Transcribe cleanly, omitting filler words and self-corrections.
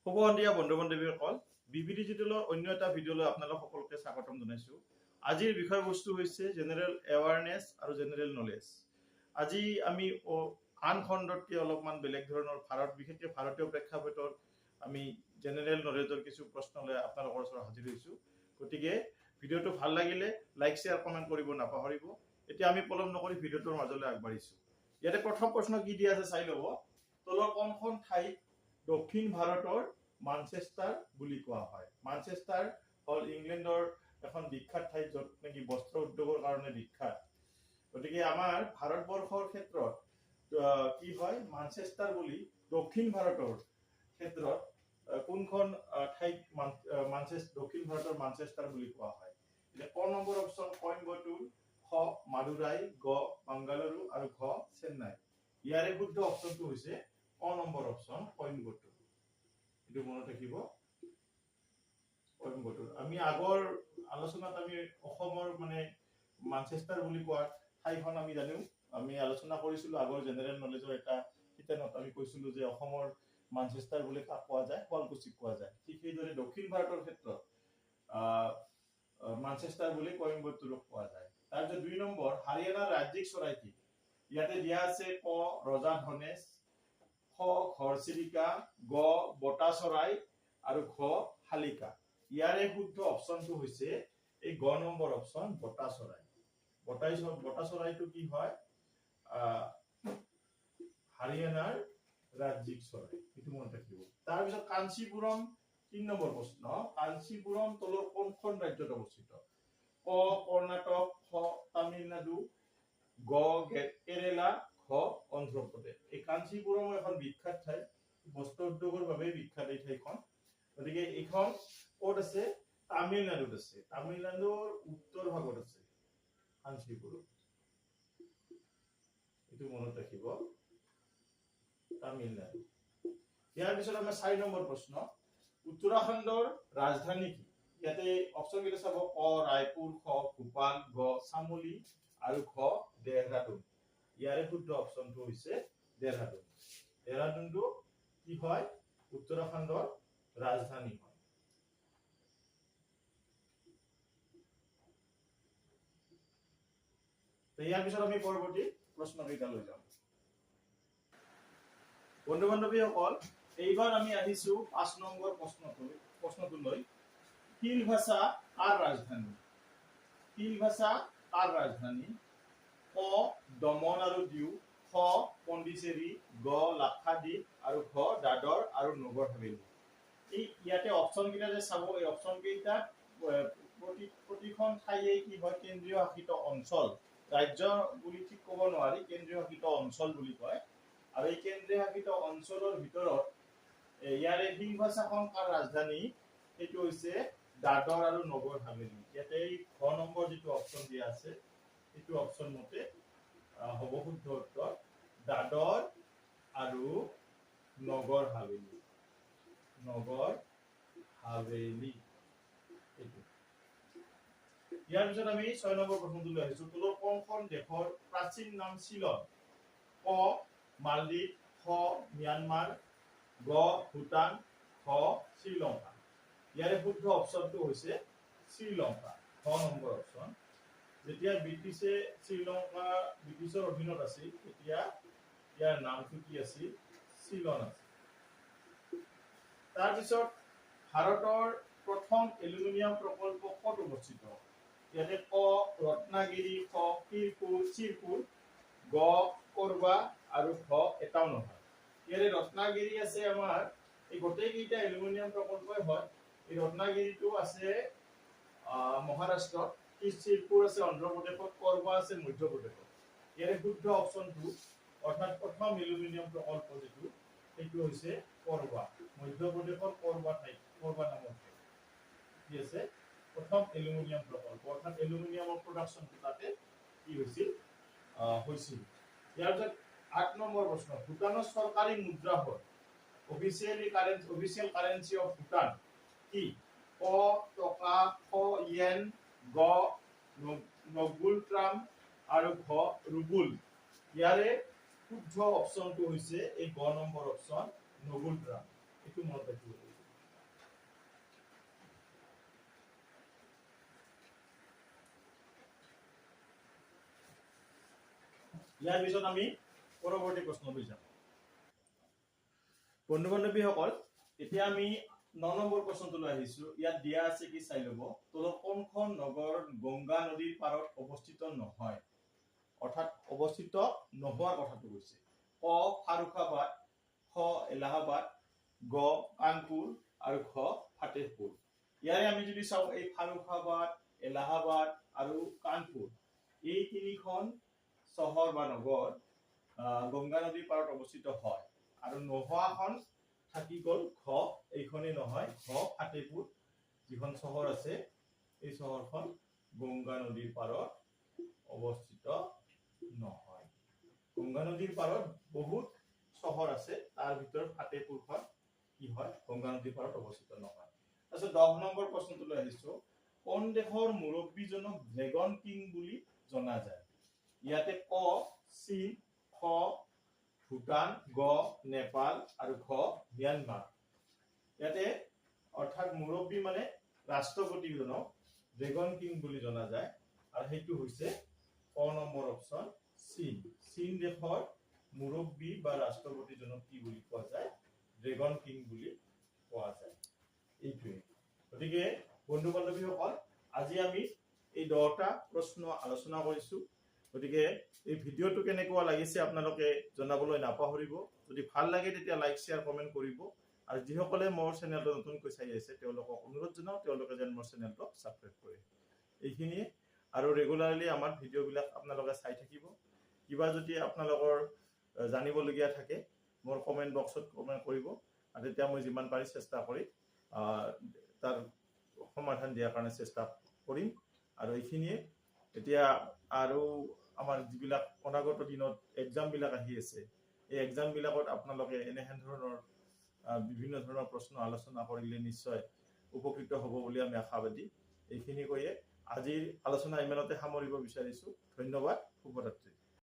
শুভ সন্ধিয়া বন্ধু বান্ধৱীসকল, বিবি ডিজিটেলৰ অন্য এটা ভিডিঅ'লৈ আপোনালোক সকলোকে স্বাগতম জনাইছোঁ। আজিৰ বিষয়বস্তু হৈছে জেনেৰেল এৱাৰনেছ আৰু জেনেৰেল নলেজ। আজি আমি আন খণ্ডতকৈ অলপমান বেলেগ ধৰণৰ বিশেষকৈ ভাৰতীয় প্ৰেক্ষাপটৰ আমি জেনেৰেল নলেজৰ কিছু প্ৰশ্ন লৈ আপোনালোকৰ ওচৰত হাজিৰ হৈছোঁ। গতিকে ভিডিঅ'টো ভাল লাগিলে লাইক শ্বেয়াৰ কমেণ্ট কৰিব নাপাহৰিব। এতিয়া আমি পলম নকৰি ভিডিঅ'টোৰ মাজলৈ আগবাঢ়িছোঁ। ইয়াতে প্ৰথম প্ৰশ্ন কি দিয়া আছে চাই ল'ব। তলৰ কোনখন ঠাইক দক্ষিণ ভাৰতৰ মানচেষ্টাৰ বুলি কোৱা হয়? মানচেষ্টাৰ হ'ল ইংলেণ্ডৰ এখন বিখ্যাত ঠাই, য'ত নেকি বস্ত্ৰ উদ্যোগৰ কাৰণে বিখ্যাত। গতিকে আমাৰ ভাৰতবৰ্ষৰ ক্ষেত্ৰত কি হয়, মানচেষ্টাৰ বুলি দক্ষিণ ভাৰতৰ ক্ষেত্ৰত কোনখন ঠাইক দক্ষিণ ভাৰতৰ মানচেষ্টাৰ বুলি কোৱা হয়? এতিয়া ক নম্বৰ অপশ্যন কইম্বটুৰ, খ মাদুৰাই, গ বাংগালুৰু আৰু ঘ চেন্নাই। ইয়াৰে শুদ্ধ অপশ্যনটো হৈছে ক নম্বৰ অপশ্যন কইম্বটুৰ। এইটো মনত ৰাখিব, কইম্বটুৰ। আমি আগৰ আলোচনাত আমি অসমৰ মানচেষ্টাৰ বুলি কোৱা ঠাইখন আমি জানো, আমি আলোচনা কৰিছিলো আগৰ জেনেৰেল নলেজৰ এটা শিতানত। আমি কৈছিলো যে অসমৰ মানচেষ্টাৰ বুলি কাক কোৱা যায়? শুৱালকুছিক কোৱা যায়। ঠিক সেইদৰে দক্ষিণ ভাৰতৰ ক্ষেত্ৰত মানচেষ্টাৰ বুলি কইম্বটুৰক কোৱা যায়। তাৰপিছত 2 নম্বৰ, হাৰিয়ানাৰ ৰাজ্যিক চৰাই কি? ইয়াতে দিয়া আছে ক ৰজা ধনেশ, খ ঘৰচিৰিকা, গ বটা চৰাই আৰু ঘ শালিকা। ইয়াৰে শুদ্ধ অপশ্যনটো হৈছে এই গ নম্বৰ অপশ্যন বটা চৰাই। বটা চৰাইটো কি হয়? হাৰিয়ানাৰ ৰাজ্যিক চৰাই। এইটো মনত ৰাখিব। তাৰপিছত কাঞ্চীপুৰম 3 নম্বৰ প্ৰশ্ন, কাঞ্চীপুৰম তলৰ কোনখন ৰাজ্যত অৱস্থিত? ক কৰ্ণাটক, খ তামিলনাডু, গ কেৰেলা, ঘ অন্ধ্ৰপ্ৰদেশ। এই কাঞ্চীপুৰম এখন বিখ্যাত ঠাই, বস্ত্ৰ উদ্যোগৰ বাবে বিখ্যাত এই ঠাইখন। গতিকে এইখন ক'ত আছে? তামিলনাডুত আছে। তামিলনাডুৰ উত্তৰ ভাগত আছে কাঞ্চীপুৰম। এইটো মনত ৰাখিব, তামিলনাডু। ইয়াৰ পিছত আমাৰ 4 নম্বৰ প্ৰশ্ন, উত্তৰাখণ্ডৰ ৰাজধানী কি? ইয়াতে অপশ্যন কেইটা চাব, ক ৰায়পুৰ, খ ভোপাল, গ চামোলি আৰু ঘ দেহৰাদুন। ইয়াৰে শুদ্ধ অপশ্যনটো হৈছে দেহৰাদুন। দেহৰাদুনটো কি হয়? উত্তৰাখণ্ডৰ ৰাজধানী হয়। ইয়াৰ পিছত আমি পৰৱৰ্তী প্ৰশ্ন কেইটা লৈ যাম। বন্ধু বান্ধৱীসকল, এইবাৰ আমি আহিছো 5 নম্বৰ প্ৰশ্নটোলৈ। শিল ভাষা কাৰ ৰাজধানী? শিল ভাষা কাৰ ৰাজধানী? ক দমন আৰু দিউ, খ পণ্ডিচেৰী, গ লাক্ষাদ্বীপ আৰু ঘ দাদৰ আৰু নগৰ হাভেলী। ইয়াতে অপশ্যন কেইটা যে চাব, এই অপশ্যন কেইটাত প্ৰতিখন ঠাইয়ে কি হয়? কেন্দ্ৰীয় শাসিত অঞ্চল। ৰাজ্য বুলি ঠিক ক'ব নোৱাৰি, কেন্দ্ৰীয় শাসিত অঞ্চল বুলি কয়। আৰু এই কেন্দ্ৰীয় শাসিত অঞ্চলৰ ভিতৰত ইয়াৰে শিল ভাষাখন কাৰ ৰাজধানী? সেইটো হৈছে দাদৰ আৰু নগৰ হাভেলী। ইয়াতে ঘ নম্বৰ যিটো অপশ্যন দিয়া আছে, সেইটো অপশ্যন মতে হ'ব শুদ্ধ উত্তৰ, দাদৰ আৰু নগৰ হাভেলী। নগৰ হাভেলী। ইয়াৰ পিছত আমি 6 নম্বৰ প্ৰশ্নটোলৈ আহিছো। তলৰ কোনখন দেশৰ প্ৰাচীন নাম শ্বিলং? ক মালদ্বীপ, খ ম্যানমাৰ, গ ভূটান, ঘ শ্ৰীলংকা। ইয়াৰে শুদ্ধ অপশ্যনটো হৈছে শ্ৰীলংকা, খ নম্বৰ অপশ্যন। যেতিয়া ব্ৰিটিছে ব্ৰিটিছৰ অধীনত আছিল, তেতিয়া ইয়াৰ নামটো কি আছিল? শ্বিলং আছিল। তাৰপিছত ভাৰতৰ প্ৰথম এলুমিনিয়াম প্ৰকল্প ক'ত অৱস্থিত? ইয়াতে ক ৰত্নাগিৰি, খ চিৰপুৰ, গ কোৰবা আৰু ঘ এটাও নহয়। ইয়াৰে ৰত্নাগিৰি আছে আমাৰ, এই গোটেই কেইটা এলুমিনিয়াম প্ৰকল্পই হয়। এই ৰত্নাগিৰিটো আছে মহাৰাষ্ট্ৰত, চিৰপুৰ আছে অন্ধ্ৰপ্ৰদেশত, কোৰবা আছে মধ্যপ্ৰদেশত। ইয়াৰে শুদ্ধ অপশ্যনটো অৰ্থাৎ প্ৰথম এলুমিনিয়াম প্ৰকল্প যিটো, সেইটো হৈছে কোৰবা, মধ্যপ্ৰদেশৰ কোৰবা নামৰ ঠাই। কি আছে? প্ৰথম এলুমিনিয়াম প্ৰকল্প, অৰ্থাৎ এলুমিনিয়ামৰ প্ৰডাকশ্যনটো তাতে কি হৈছিল? ইয়াৰ পিছত 8 নম্বৰ প্ৰশ্ন, ভূটানৰ চৰকাৰী মুদ্ৰা হ'ল? অফিচিয়েল কাৰেন্সি অফ ভূটান কি? ক টকা, খ ইয়েন, গ নগুল ট্ৰাম আৰু ঘ ৰুবুল। ইয়াৰে শুদ্ধ অপশ্যনটো হৈছে এই গ নম্বৰ অপশ্যন, নগুল ট্ৰাম। এইটো মনত ৰাখিব লাগিব। ইয়াৰ পিছত আমি পৰৱৰ্তী প্ৰশ্নলৈ যাম। বন্ধু বান্ধৱীসকল, এতিয়া আমি 9 নম্বৰ প্ৰশ্নটোলৈ আহিছো। ইয়াত দিয়া আছে কি চাই ল'ব। তলত কোনখন নগৰ গংগা নদীৰ পাৰত অৱস্থিত নহয়? অৰ্থাৎ অৱস্থিত নোহোৱাৰ কথাটো কৈছে। ক ফাৰুখাবাদ, খ এলাহাবাদ, গ কানপুৰ আৰু ঘ ফাতেহপুৰ। ইয়াৰে আমি যদি চাওঁ, এই ফাৰুখাবাদ, এলাহাবাদ আৰু কানপুৰ এই তিনিখন চহৰ বা নগৰ গংগা নদীৰ পাৰত অৱস্থিত হয়। আৰু নোহোৱাখন থাকি গ'ল ঘ, এইখনেই নহয়, ঘ ফাতেহপুৰ যিখন চহৰ আছে এই চহৰখন গংগা নদীৰ পাৰত অৱস্থিত নহয়। গংগা নদীৰ পাৰত বহুত চহৰ আছে, তাৰ ভিতৰত ফাতেহপুৰখন কি হয়, গংগা নদীৰ পাৰত অৱস্থিত নহয়। তাৰপিছত 10 নম্বৰ প্ৰশ্নটোলৈ আহিছো। কোন দেশৰ মুৰব্বীজনক ড্ৰেগন কিং বুলি জনা যায়? ইয়াতে ক চীন, খ ভূটান, গ নেপাল আৰু ঘ ম্যানমাৰ। ইয়াতে অৰ্থাৎ মুৰব্বী মানে ৰাষ্ট্ৰপতিজনক ড্ৰেগন কিং বুলি জনা যায়, আৰু সেইটো হৈছে ক নম্বৰ অপচন চীন। চীন দেশৰ মুৰব্বী বা ৰাষ্ট্ৰপতিজনক কি বুলি কোৱা যায়? ড্ৰেগন কিং বুলি কোৱা যায়। এইটোৱে। গতিকে বন্ধু বান্ধৱীসকল, আজি আমি এই 10টা প্ৰশ্ন আলোচনা কৰিছো। গতিকে এই ভিডিঅ'টো কেনেকুৱা লাগিছে আপোনালোকে জনাবলৈ নাপাহৰিব। যদি ভাল লাগে তেতিয়া লাইক শ্বেয়াৰ কমেণ্ট কৰিব। আৰু যিসকলে মোৰ চেনেলটো নতুনকৈ চাই আছে তেওঁলোকক অনুৰোধ জনাওঁ তেওঁলোকে যেন মোৰ চেনেলটো ছাবস্ক্ৰাইব কৰে। এইখিনিয়ে, আৰু ৰেগুলাৰলি আমাৰ ভিডিঅ'বিলাক আপোনালোকে চাই থাকিব। কিবা যদি আপোনালোকৰ জানিবলগীয়া থাকে মোৰ কমেণ্ট বক্সত কমেণ্ট কৰিব, আৰু তেতিয়া মই যিমান পাৰি চেষ্টা কৰি তাৰ সমাধান দিয়াৰ কাৰণে চেষ্টা কৰিম। আৰু এইখিনিয়ে। এতিয়া আৰু আমাৰ যিবিলাক অনাগত দিনত এক্সামবিলাক আহি আছে, এই এক্সামবিলাকত আপোনালোকে এনেহেন ধৰণৰ বিভিন্ন ধৰণৰ প্ৰশ্ন আলোচনা কৰিলে নিশ্চয় উপকৃত হ'ব বুলি আমি আশাবাদী। এইখিনি কৈয়ে আজিৰ আলোচনা ইমানতে সামৰিব বিচাৰিছো। ধন্যবাদ। শুভৰাত্ৰি।